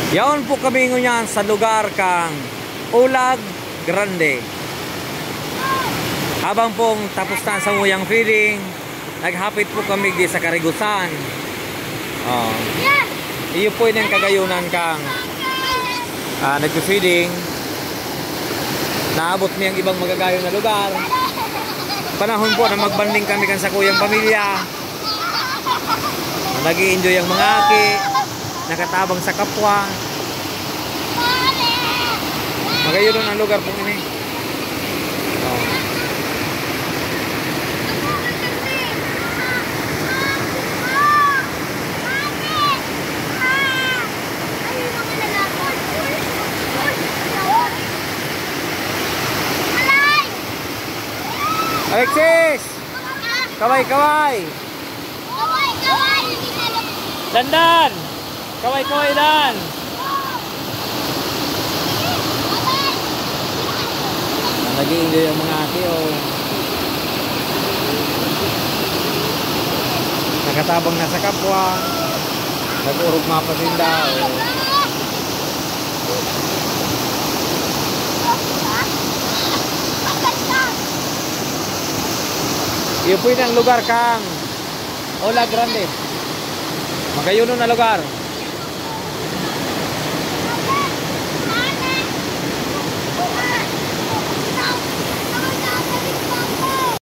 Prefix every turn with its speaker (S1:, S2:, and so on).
S1: Yaon po kami ngunyan sa lugar kang Ulag Grande. Habang pong tapos na sa muyang feeding, naghapit po kami di sa Karigusan. Iyo po yung kagayunan kang nag-feeding. Naabot mi ang ibang magagayon na lugar. Panahon po na magbanding kami kan sa kuyang pamilya. Nag-i-enjoy ang mga aki, nakatabang sa kapwa. Magayunan ang lugar po ini. Alexis! Kaway-kaway!
S2: Kaway-kaway!
S1: Dandan! Kaway-kaway dan! Nag-i-enjoy ang mga ati nakatabang na sa kapwa. Nag-urog mga pasinda Iyo po yung lugar kang Ulag Grande. Magayuno na lugar.